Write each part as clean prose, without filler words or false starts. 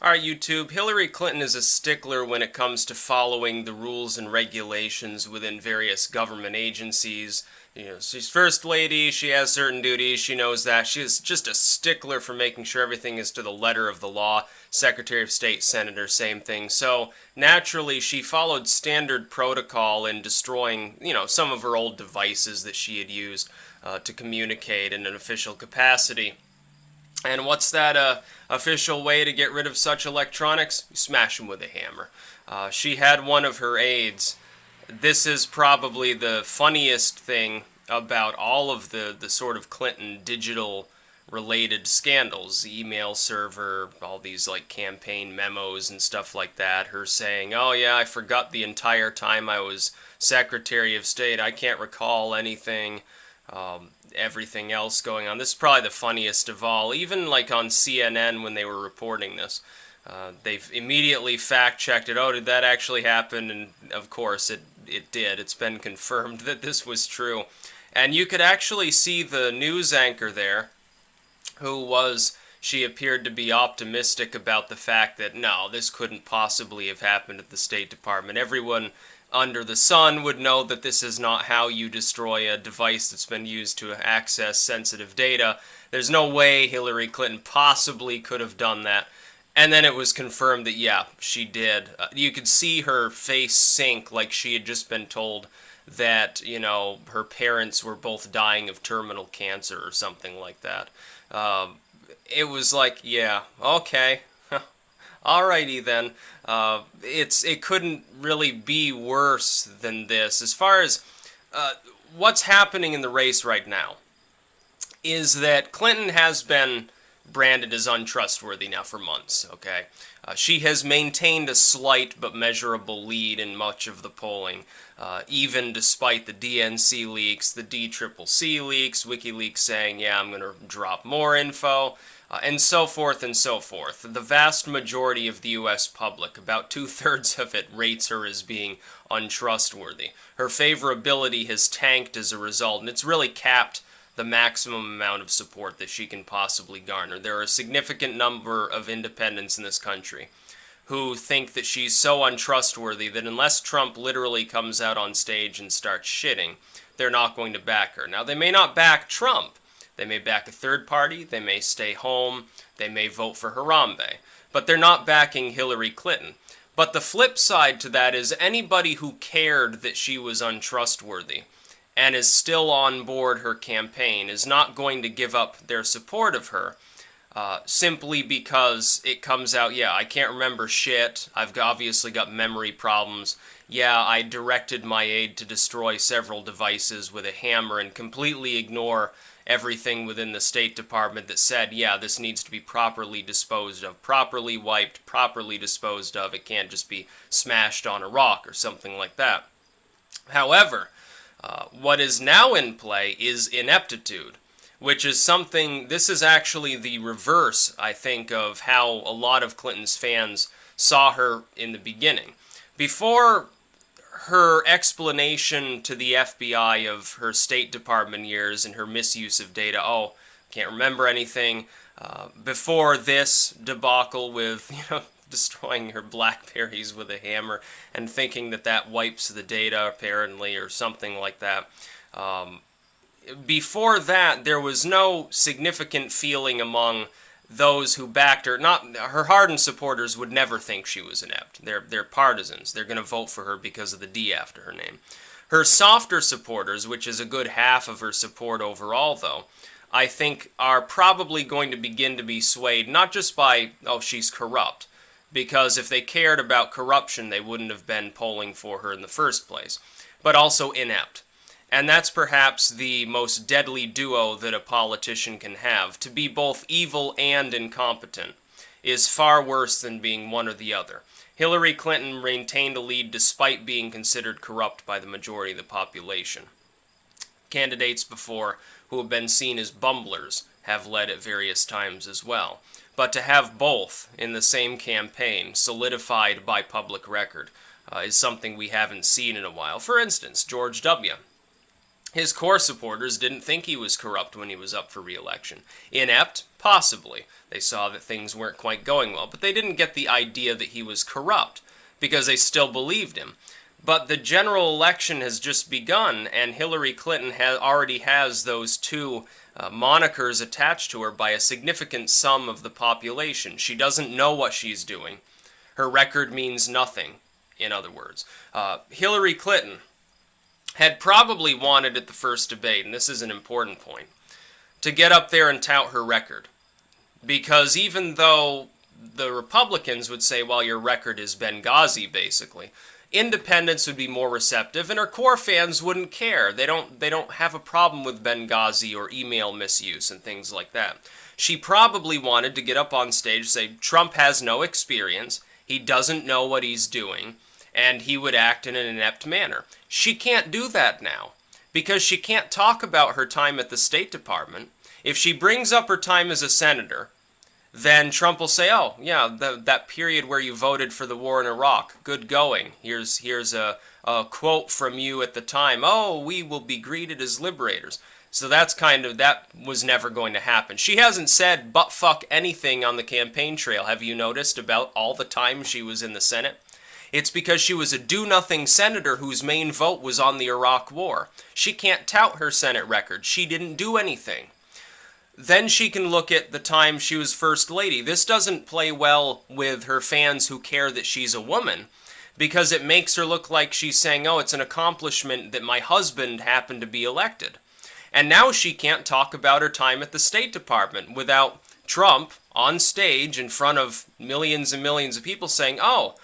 Alright, YouTube, Hillary Clinton is a stickler when it comes to following the rules and regulations within various government agencies. She's First Lady, she has certain duties, she knows that. She's just a stickler for making sure everything is to the letter of the law. Secretary of State, Senator, same thing. So, naturally, she followed standard protocol in destroying, some of her old devices that she had used to communicate in an official capacity. And what's that official way to get rid of such electronics? You smash them with a hammer. She had one of her aides. This is probably the funniest thing about all of the sort of Clinton digital related scandals, the email server, all these like campaign memos and stuff like that, her saying, oh yeah, I forgot the entire time I was Secretary of State, I can't recall anything, everything else going on. This is probably the funniest of all. Even like on CNN when they were reporting this, they've immediately fact-checked it. Oh, did that actually happen? And of course it did. It's been confirmed that this was true. And you could actually see the news anchor there, she appeared to be optimistic about the fact that, no, this couldn't possibly have happened at the State Department. Everyone under the sun would know that this is not how you destroy a device that's been used to access sensitive data. There's no way Hillary Clinton possibly could have done that. And then it was confirmed that, yeah, she did. You could see her face sink like she had just been told that, her parents were both dying of terminal cancer or something like that. It was like, yeah, okay. Alrighty then. It couldn't really be worse than this. As far as what's happening in the race right now is that Clinton has been branded as untrustworthy now for months, okay? She has maintained a slight but measurable lead in much of the polling, even despite the DNC leaks, the DCCC leaks, WikiLeaks saying, yeah, I'm going to drop more info, and so forth and so forth. The vast majority of the U.S. public, about 2/3 of it, rates her as being untrustworthy. Her favorability has tanked as a result, and it's really capped the maximum amount of support that she can possibly garner. There are a significant number of independents in this country who think that she's so untrustworthy that unless Trump literally comes out on stage and starts shitting, they're not going to back her. Now, they may not back Trump. They may back a third party. They may stay home. They may vote for Harambe. But they're not backing Hillary Clinton. But the flip side to that is anybody who cared that she was untrustworthy and is still on board her campaign is not going to give up their support of her simply because it comes out, yeah, I can't remember shit, I've obviously got memory problems, yeah, I directed my aide to destroy several devices with a hammer and completely ignore everything within the State Department that said, yeah, this needs to be properly disposed of, properly wiped, properly disposed of, it can't just be smashed on a rock or something like that. However, what is now in play is ineptitude, which is something, this is actually the reverse, I think, of how a lot of Clinton's fans saw her in the beginning. Before her explanation to the FBI of her State Department years and her misuse of data, oh, can't remember anything, before this debacle with, destroying her Blackberries with a hammer and thinking that that wipes the data, apparently, or something like that. Before that, there was no significant feeling among those who backed her. Not her hardened supporters would never think she was inept. They're partisans. They're going to vote for her because of the D after her name. Her softer supporters, which is a good half of her support overall, though, I think are probably going to begin to be swayed, not just by, oh, she's corrupt, because if they cared about corruption, they wouldn't have been polling for her in the first place, but also inept. And that's perhaps the most deadly duo that a politician can have. To be both evil and incompetent is far worse than being one or the other. Hillary Clinton maintained a lead despite being considered corrupt by the majority of the population. Candidates before who have been seen as bumblers have led at various times as well. But to have both in the same campaign, solidified by public record, is something we haven't seen in a while. For instance, George W. His core supporters didn't think he was corrupt when he was up for re-election. Inept? Possibly. They saw that things weren't quite going well, but they didn't get the idea that he was corrupt, because they still believed him. But the general election has just begun, and Hillary Clinton already has those two monikers attached to her by a significant sum of the population. She doesn't know what she's doing. Her record means nothing, in other words. Hillary Clinton had probably wanted at the first debate, and this is an important point, to get up there and tout her record. Because even though the Republicans would say, well, your record is Benghazi, basically, independents would be more receptive, and her core fans wouldn't care. They don't have a problem with Benghazi or email misuse and things like that. She probably wanted to get up on stage and say, Trump has no experience, he doesn't know what he's doing, and he would act in an inept manner. She can't do that now, because she can't talk about her time at the State Department. If she brings up her time as a senator, then Trump will say, oh, yeah, that period where you voted for the war in Iraq, good going. Here's a quote from you at the time. Oh, we will be greeted as liberators. So that was never going to happen. She hasn't said butt fuck anything on the campaign trail. Have you noticed about all the time she was in the Senate? It's because she was a do-nothing senator whose main vote was on the Iraq War. She can't tout her Senate record. She didn't do anything. Then she can look at the time she was First Lady. This doesn't play well with her fans who care that she's a woman, because it makes her look like she's saying, oh, it's an accomplishment that my husband happened to be elected. And now she can't talk about her time at the State Department without Trump on stage in front of millions and millions of people saying, oh,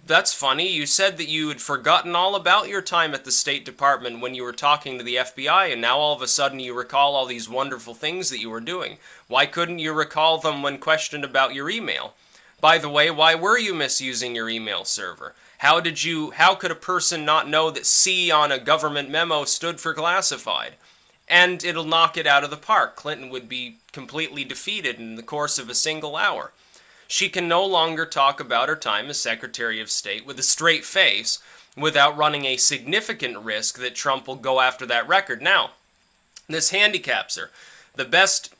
that's funny, you said that you had forgotten all about your time at the State Department when you were talking to the FBI, and now all of a sudden you recall all these wonderful things that you were doing. Why couldn't you recall them when questioned about your email? By the way, why were you misusing your email server? How could a person not know that C on a government memo stood for classified? And it'll knock it out of the park. Clinton would be completely defeated in the course of a single hour. She can no longer talk about her time as Secretary of State with a straight face without running a significant risk that Trump will go after that record. Now, this handicaps her. The best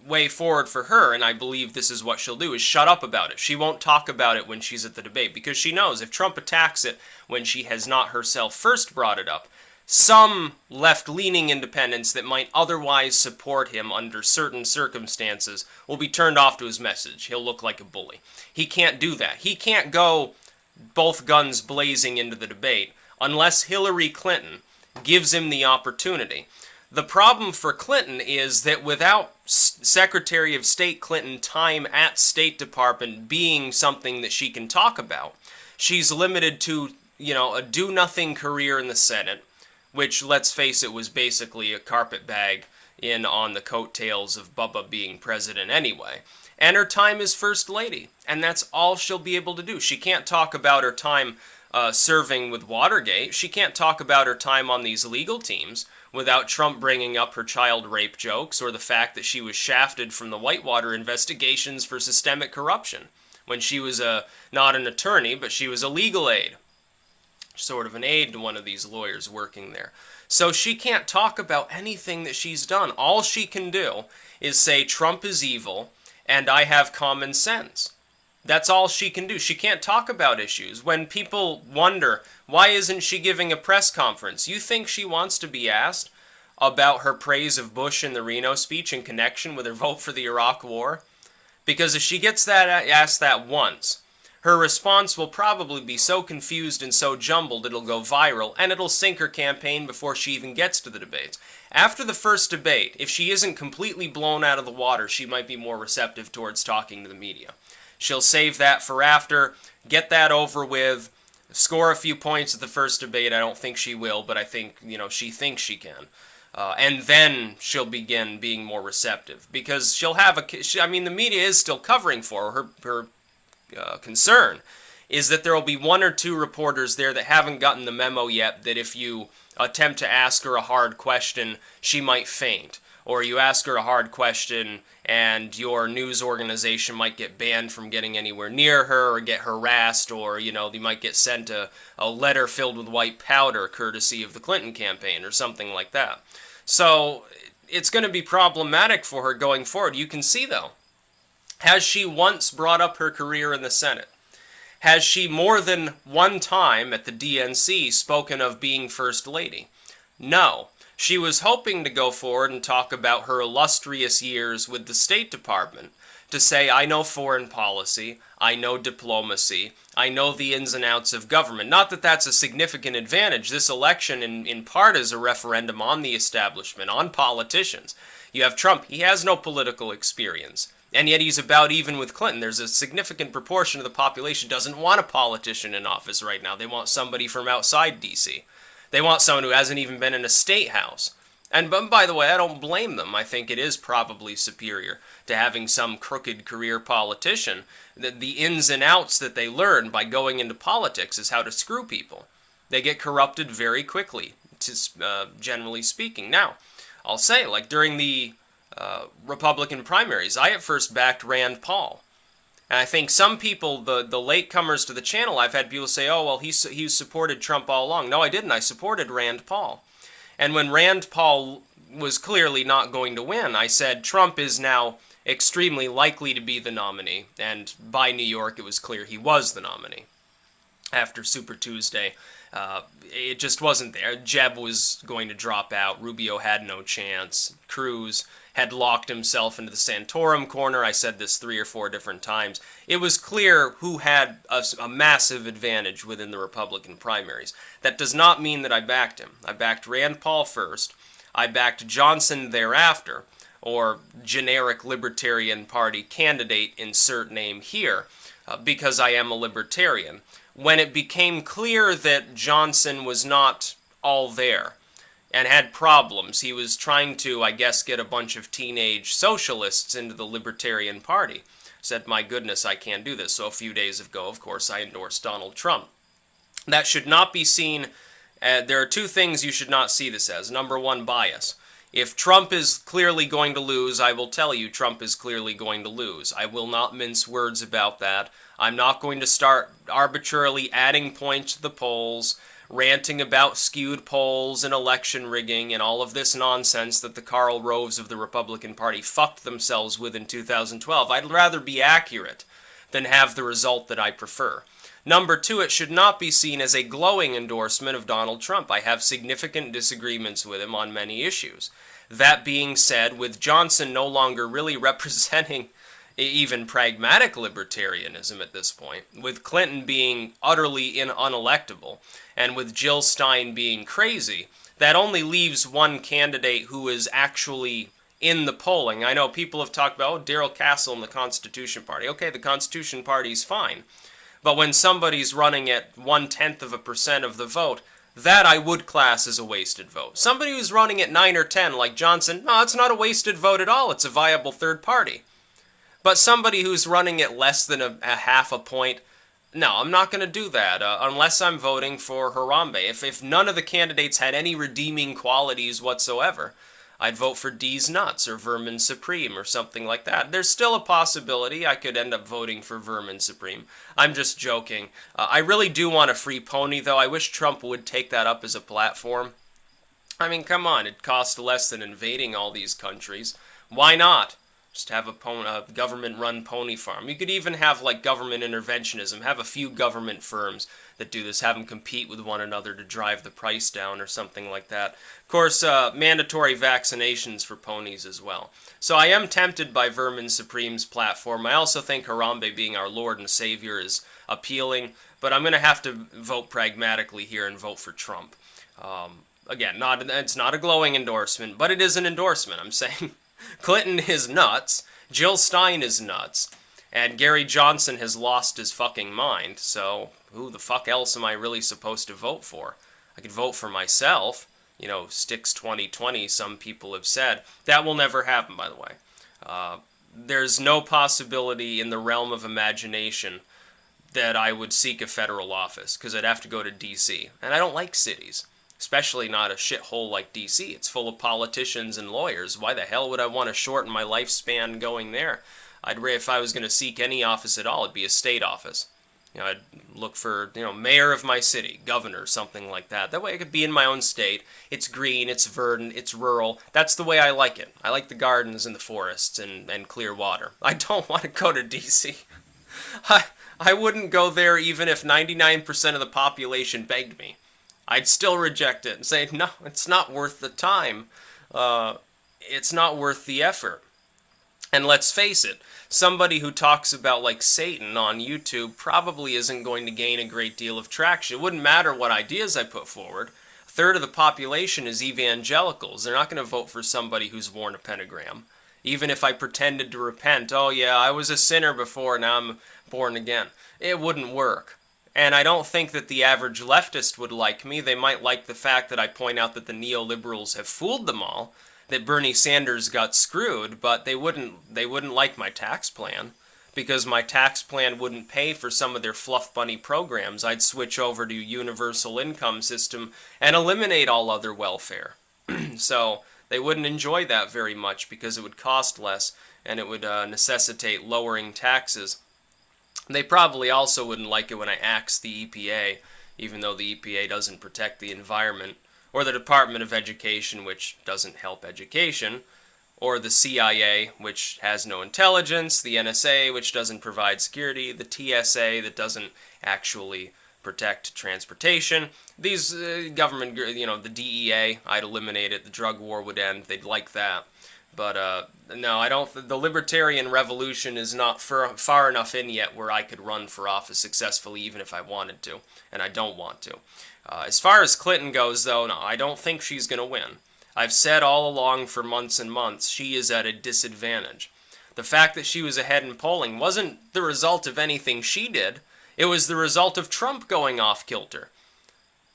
way forward for her, and I believe this is what she'll do, is shut up about it. She won't talk about it when she's at the debate, because she knows if Trump attacks it when she has not herself first brought it up, some left-leaning independents that might otherwise support him under certain circumstances will be turned off to his message. He'll look like a bully. He can't do that. He can't go both guns blazing into the debate unless Hillary Clinton gives him the opportunity. The problem for Clinton is that without Secretary of State Clinton time at State Department being something that she can talk about, she's limited to, a do-nothing career in the Senate, which, let's face it, was basically a carpetbag on the coattails of Bubba being president anyway. And her time as First Lady, and that's all she'll be able to do. She can't talk about her time serving with Watergate. She can't talk about her time on these legal teams without Trump bringing up her child rape jokes or the fact that she was shafted from the Whitewater investigations for systemic corruption when she was not an attorney, but she was a legal aide. Sort of an aide to one of these lawyers working there. So she can't talk about anything that she's done. All she can do is say Trump is evil and I have common sense. That's all she can do. She can't talk about issues. When people wonder, why isn't she giving a press conference? You think she wants to be asked about her praise of Bush in the Reno speech in connection with her vote for the Iraq War? Because if she gets asked that once, her response will probably be so confused and so jumbled it'll go viral, and it'll sink her campaign before she even gets to the debates. After the first debate, if she isn't completely blown out of the water, she might be more receptive towards talking to the media. She'll save that for after, get that over with, score a few points at the first debate. I don't think she will, but I think, she thinks she can. And then she'll begin being more receptive, because she'll have the media is still covering for her. Her concern is that there will be one or two reporters there that haven't gotten the memo yet, that if you attempt to ask her a hard question, she might faint, or you ask her a hard question and your news organization might get banned from getting anywhere near her or get harassed, or, you know, they might get sent a letter filled with white powder courtesy of the Clinton campaign or something like that. So it's going to be problematic for her going forward. You can see, though, has she once brought up her career in the Senate? Has she more than one time at the DNC spoken of being First Lady? No. She was hoping to go forward and talk about her illustrious years with the State Department, to say, I know foreign policy, I know diplomacy, I know the ins and outs of government. Not that that's a significant advantage. This election, in part, is a referendum on the establishment, on politicians. You have Trump. He has no political experience, and yet he's about even with Clinton. There's a significant proportion of the population doesn't want a politician in office right now. They want somebody from outside D.C. They want someone who hasn't even been in a state house. And by the way, I don't blame them. I think it is probably superior to having some crooked career politician. The ins and outs that they learn by going into politics is how to screw people. They get corrupted very quickly, generally speaking. Now, I'll say, like during the Republican primaries, I at first backed Rand Paul. And I think some people, the latecomers to the channel, I've had people say, oh, well, he supported Trump all along. No, I didn't. I supported Rand Paul. And when Rand Paul was clearly not going to win, I said Trump is now extremely likely to be the nominee. And by New York, it was clear he was the nominee. After Super Tuesday, it just wasn't there. Jeb was going to drop out. Rubio had no chance. Cruz had locked himself into the Santorum corner. I said this 3 or 4 different times. It was clear who had a massive advantage within the Republican primaries. That does not mean that I backed him. I backed Rand Paul first. I backed Johnson thereafter, or generic Libertarian Party candidate, insert name here, because I am a libertarian. When it became clear that Johnson was not all there and had problems, he was trying to, I guess, get a bunch of teenage socialists into the Libertarian Party. Said, my goodness, I can't do this. So a few days ago, of course, I endorsed Donald Trump. That should not be seen, there are 2 things you should not see this as. Number 1, bias. If Trump is clearly going to lose, I will tell you Trump is clearly going to lose. I will not mince words about that. I'm not going to start arbitrarily adding points to the polls, ranting about skewed polls and election rigging and all of this nonsense that the Karl Roves of the Republican Party fucked themselves with in 2012. I'd rather be accurate than have the result that I prefer. Number 2, it should not be seen as a glowing endorsement of Donald Trump. I have significant disagreements with him on many issues. That being said, with Johnson no longer really representing even pragmatic libertarianism at this point, with Clinton being utterly unelectable, and with Jill Stein being crazy, that only leaves one candidate who is actually in the polling. I know people have talked about, oh, Darrell Castle and the Constitution Party. Okay, the Constitution Party's fine. But when somebody's running at 0.1% of the vote, that I would class as a wasted vote. Somebody who's running at 9 or 10, like Johnson, no, it's not a wasted vote at all. It's a viable third party. But somebody who's running at less than a half a point, no, I'm not going to do that unless I'm voting for Harambe. If none of the candidates had any redeeming qualities whatsoever, I'd vote for D's Nuts or Vermin Supreme or something like that. There's still a possibility I could end up voting for Vermin Supreme. I'm just joking. I really do want a free pony, though. I wish Trump would take that up as a platform. I mean, come on, it costs less than invading all these countries. Why not? Just have a government-run pony farm. You could even have, like, government interventionism. Have a few government firms that do this. Have them compete with one another to drive the price down or something like that. Of course, mandatory vaccinations for ponies as well. So I am tempted by Vermin Supreme's platform. I also think Harambe being our Lord and Savior is appealing. But I'm going to have to vote pragmatically here and vote for Trump. Again, it's not a glowing endorsement, but it is an endorsement. I'm saying Clinton is nuts, Jill Stein is nuts, and Gary Johnson has lost his fucking mind, so who the fuck else am I really supposed to vote for? I could vote for myself, you know, Sticks 2020, some people have said. That will never happen, by the way. There's no possibility in the realm of imagination that I would seek a federal office, because I'd have to go to D.C., and I don't like cities. Especially not a shithole like DC. It's full of politicians and lawyers. Why the hell would I want to shorten my lifespan going there? If I was going to seek any office at all, it'd be a state office. I'd look for, mayor of my city, governor, something like that. That way I could be in my own state. It's green, it's verdant, it's rural. That's the way I like it. I like the gardens and the forests and clear water. I don't want to go to DC. I wouldn't go there even if 99% of the population begged me. I'd still reject it and say, no, it's not worth the time. It's not worth the effort. And let's face it, somebody who talks about like Satan on YouTube probably isn't going to gain a great deal of traction. It wouldn't matter what ideas I put forward. A third of the population is evangelicals. They're not going to vote for somebody who's worn a pentagram. Even if I pretended to repent, oh yeah, I was a sinner before, now I'm born again. It wouldn't work. And I don't think that the average leftist would like me. They might like the fact that I point out that the neoliberals have fooled them all, that Bernie Sanders got screwed, but they wouldn't like my tax plan, because my tax plan wouldn't pay for some of their fluff bunny programs. I'd switch over to universal income system and eliminate all other welfare. So they wouldn't enjoy that very much because it would cost less and it would necessitate lowering taxes. They probably also wouldn't like it when I axe the EPA, even though the EPA doesn't protect the environment, or the Department of Education, which doesn't help education, or the CIA, which has no intelligence, the NSA, which doesn't provide security, the TSA, that doesn't actually protect transportation. These government, the DEA, I'd eliminate it, the drug war would end, they'd like that. But no, I don't. The libertarian revolution is not far enough in yet where I could run for office successfully, even if I wanted to, and I don't want to. As far as Clinton goes, though, no, I don't think she's going to win. I've said all along for months and months, she is at a disadvantage. The fact that she was ahead in polling wasn't the result of anything she did. It was the result of Trump going off kilter.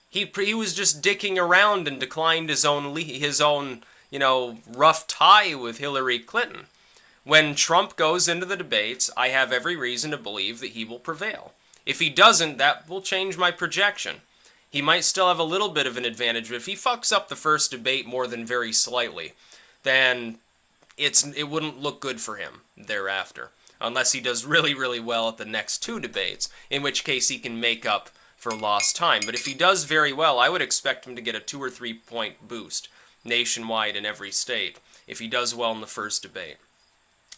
He was just dicking around and declined his own rough tie with Hillary Clinton. When Trump goes into the debates, I have every reason to believe that he will prevail. If he doesn't, that will change my projection. He might still have a little bit of an advantage, but if he fucks up the first debate more than very slightly, then it wouldn't look good for him thereafter. Unless he does really, really well at the next two debates, in which case he can make up for lost time. But if he does very well, I would expect him to get a 2 or 3 point boost nationwide in every state if he does well in the first debate.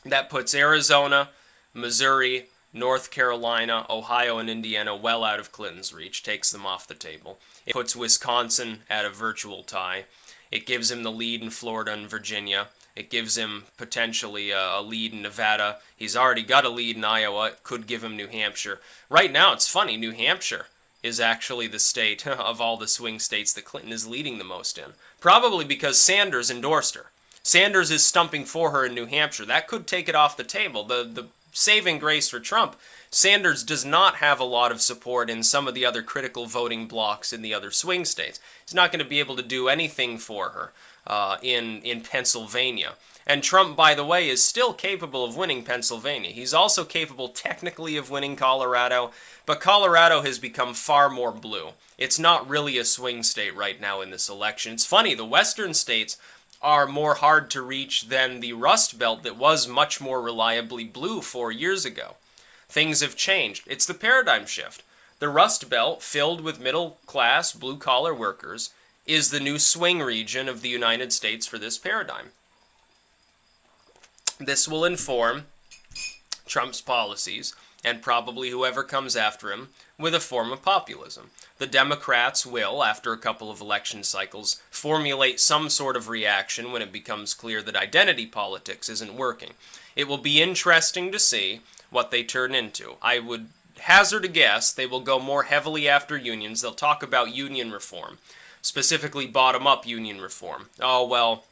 That puts Arizona, Missouri, North Carolina, Ohio, and Indiana well out of Clinton's reach, takes them off the table. It puts Wisconsin at a virtual tie. It gives him the lead in Florida and Virginia. It gives him potentially a lead in Nevada. He's already got a lead in Iowa. It could give him New Hampshire. Right now, it's funny, New Hampshire is actually the state of all the swing states that Clinton is leading the most in. Probably because Sanders endorsed her. Sanders is stumping for her in New Hampshire. That could take it off the table. The saving grace for Trump, Sanders does not have a lot of support in some of the other critical voting blocks in the other swing states. He's not going to be able to do anything for her in Pennsylvania. And Trump, by the way, is still capable of winning Pennsylvania. He's also capable technically of winning Colorado, but Colorado has become far more blue. It's not really a swing state right now in this election. It's funny, the western states are more hard to reach than the Rust Belt that was much more reliably blue 4 years ago. Things have changed. It's the paradigm shift. The Rust Belt, filled with middle-class, blue-collar workers, is the new swing region of the United States for this paradigm. This will inform Trump's policies, and probably whoever comes after him, with a form of populism. The Democrats will, after a couple of election cycles, formulate some sort of reaction when it becomes clear that identity politics isn't working. It will be interesting to see what they turn into. I would hazard a guess they will go more heavily after unions. They'll talk about union reform, specifically bottom-up union reform. Oh, well,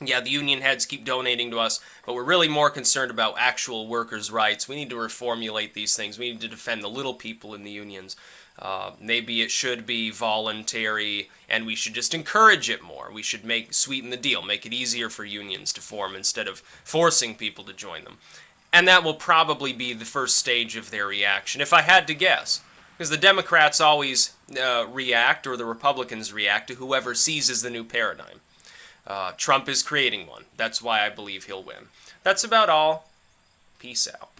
yeah, the union heads keep donating to us, but we're really more concerned about actual workers' rights. We need to reformulate these things. We need to defend the little people in the unions. Maybe it should be voluntary, and we should just encourage it more. We should sweeten the deal, make it easier for unions to form instead of forcing people to join them. And that will probably be the first stage of their reaction, if I had to guess. Because the Democrats always react, or the Republicans react, to whoever seizes the new paradigm. Trump is creating one. That's why I believe he'll win. That's about all. Peace out.